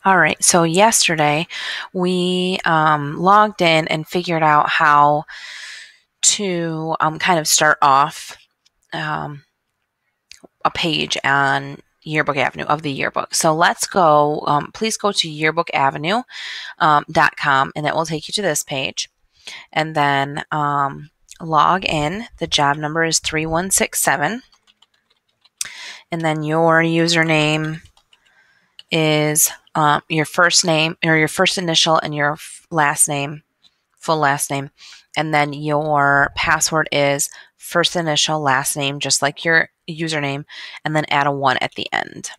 All right, so yesterday we logged in and figured out how to kind of start off um, a page on Yearbook Avenue of the yearbook. So let's go, please go to yearbookAvenue.com and it will take you to this page. And then log in. The job number is 3167. And then your username is your first name or your first initial and your last name, full last name. And then your password is first initial, last name, just like your username, and then add a 1 at the end.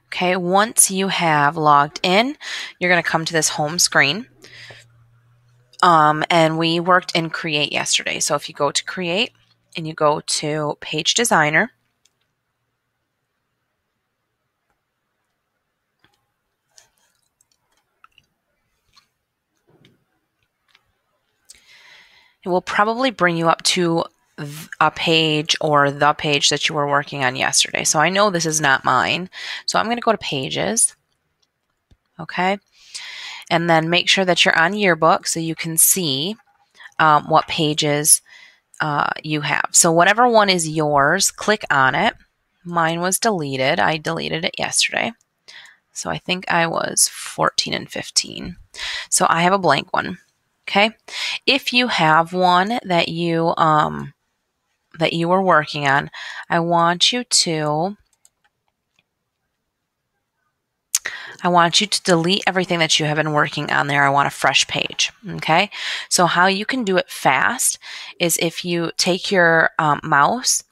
Okay, once you have logged in, you're going to come to this home screen. And we worked in Create yesterday. So if you go to Create and you go to Page Designer, it will probably bring you up to a page or the page that you were working on yesterday. So I know this is not mine. So I'm going to go to Pages. Okay. And then make sure that you're on Yearbook so you can see what pages you have. So whatever one is yours, click on it. Mine was deleted. I deleted it yesterday. So I think I was 14 and 15. So I have a blank one. Okay. If you have one that you were working on, I want you to delete everything that you have been working on there. I want a fresh page. Okay. So how you can do it fast is if you take your mouse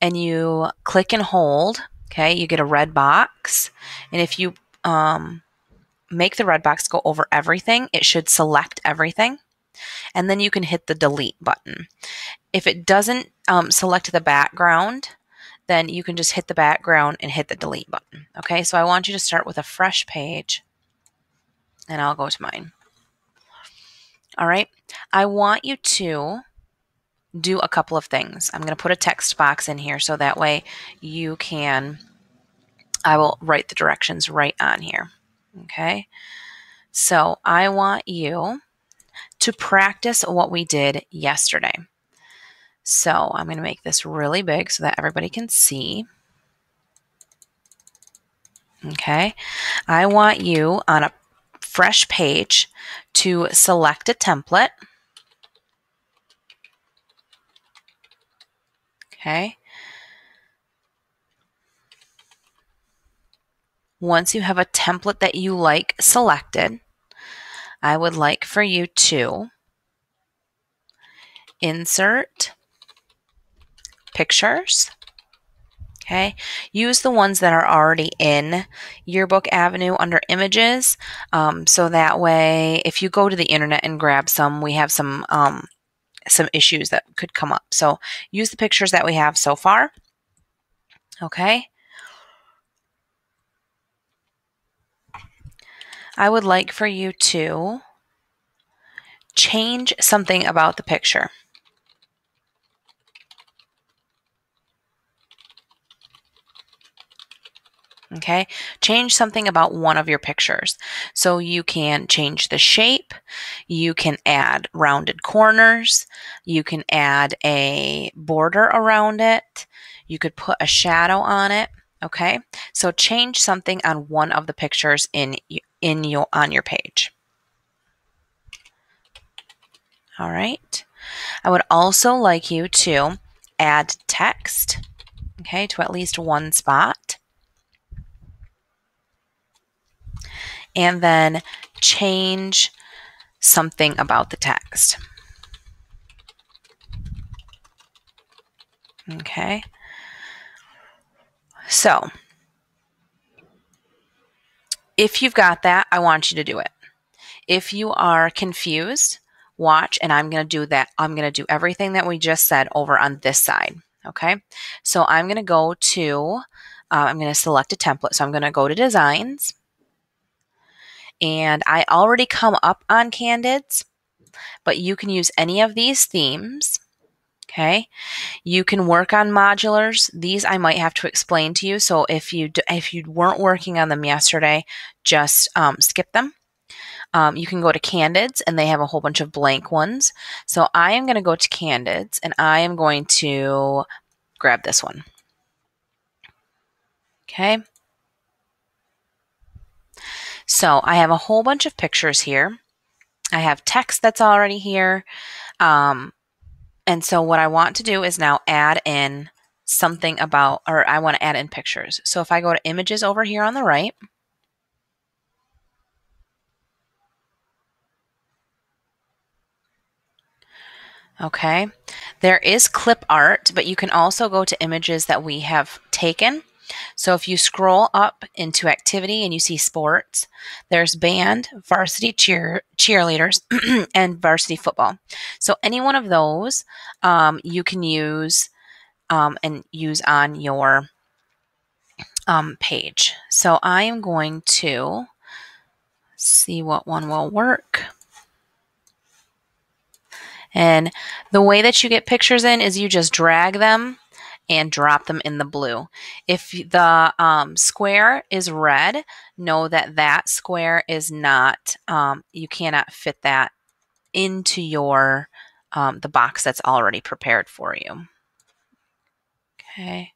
and you click and hold, okay, you get a red box. And if you make the red box go over everything, it should select everything. And then you can hit the delete button. If it doesn't select the background, then you can just hit the background and hit the delete button. Okay, so I want you to start with a fresh page, and I'll go to mine. All right, I want you to do a couple of things. I'm going to put a text box in here so that way you can, I will write the directions right on here. Okay, so I want you to practice what we did yesterday. So I'm going to make this really big so that everybody can see. Okay, I want you on a fresh page to select a template. Okay. Once you have a template that you like selected, I would like for you to insert pictures. Okay, use the ones that are already in Yearbook Avenue under images. So that way, if you go to the internet and grab some, we have some issues that could come up. So use the pictures that we have so far. Okay. I would like for you to change something about the picture. Okay, change something about one of your pictures. So you can change the shape, you can add rounded corners, you can add a border around it, you could put a shadow on it. Okay, so change something on one of the pictures on your page. All right, I would also like you to add text, okay, to at least one spot. And then change something about the text. Okay. So if you've got that, I want you to do it. If you are confused, watch, and I'm going to do that. I'm going to do everything that we just said over on this side. Okay. So I'm going to go to, I'm going to select a template. So I'm going to go to Designs. And I already come up on Candids, but you can use any of these themes. Okay. You can work on modulars. These I might have to explain to you. So if you weren't working on them yesterday, just skip them. You can go to Candids, and they have a whole bunch of blank ones. So I am going to go to Candids, and I am going to grab this one. Okay. So I have a whole bunch of pictures here. I have text that's already here. And so what I want to do is now add in something about, or I want to add in pictures. So if I go to images over here on the right, okay, there is clip art, but you can also go to images that we have taken. So if you scroll up into activity and you see sports, there's band, varsity cheerleaders, and varsity football. So any one of those you can use and use on your page. So I am going to see what one will work. And the way that you get pictures in is you just drag them and drop them in the blue. If the square is red, know that that square is not, you cannot fit that into your, the box that's already prepared for you. Okay.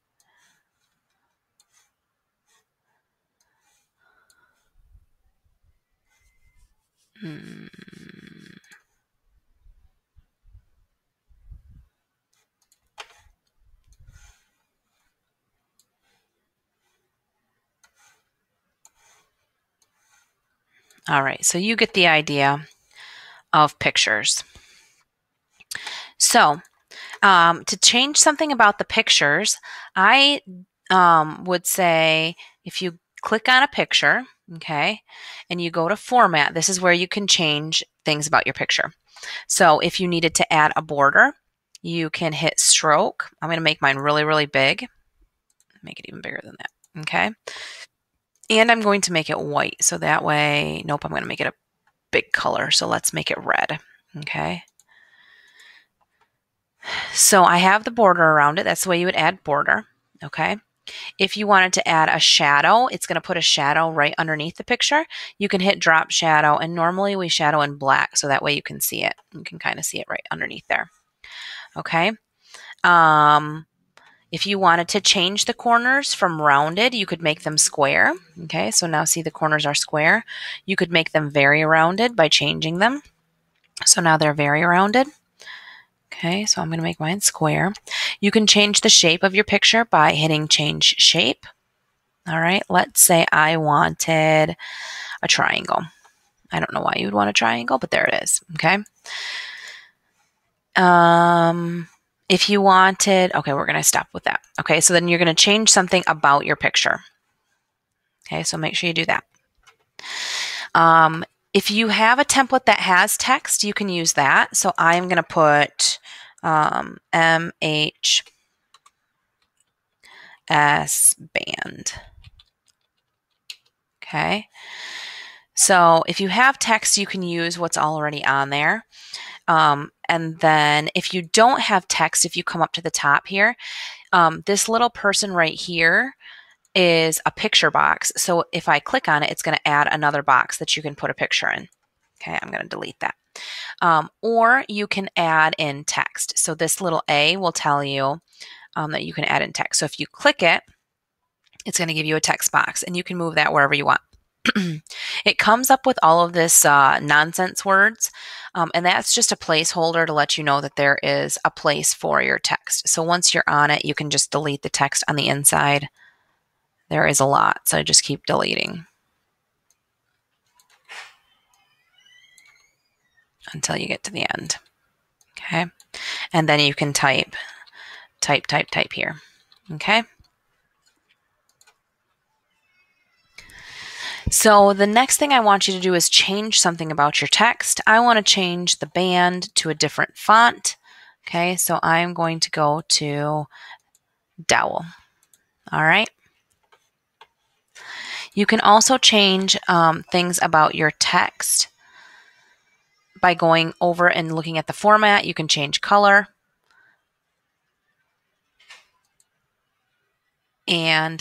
All right, so you get the idea of pictures. So to change something about the pictures, I would say if you click on a picture, okay, and you go to format, this is where you can change things about your picture. So if you needed to add a border, you can hit stroke. I'm going to make mine really, really big. Make it even bigger than that, okay? And I'm going to make it white, so that way, nope, I'm going to make it a big color, so let's make it red, okay? So I have the border around it. That's the way you would add border, okay? If you wanted to add a shadow, it's going to put a shadow right underneath the picture. You can hit drop shadow, and normally we shadow in black, so that way you can see it. You can kind of see it right underneath there, okay? If you wanted to change the corners from rounded, you could make them square, okay? So now see the corners are square. You could make them very rounded by changing them. So now they're very rounded. Okay, so I'm going to make mine square. You can change the shape of your picture by hitting change shape. All right, let's say I wanted a triangle. I don't know why you would want a triangle, but there it is. Okay. If you wanted, okay, we're going to stop with that. Okay, so then you're going to change something about your picture. Okay, so make sure you do that. If you have a template that has text, you can use that. So I'm going to put MHS band. Okay. So if you have text, you can use what's already on there. And then if you don't have text, if you come up to the top here, this little person right here is a picture box. So if I click on it, it's going to add another box that you can put a picture in. Okay, I'm going to delete that. Or you can add in text. So this little A will tell you that you can add in text. So if you click it, it's going to give you a text box, and you can move that wherever you want. It comes up with all of this nonsense words, and that's just a placeholder to let you know that there is a place for your text. So once you're on it, you can just delete the text on the inside. There is a lot, so just keep deleting until you get to the end. Okay, and then you can type here. Okay. So the next thing I want you to do is change something about your text. I want to change the band to a different font. Okay, so I'm going to go to Dowel. All right. You can also change things about your text by going over and looking at the format. You can change color. And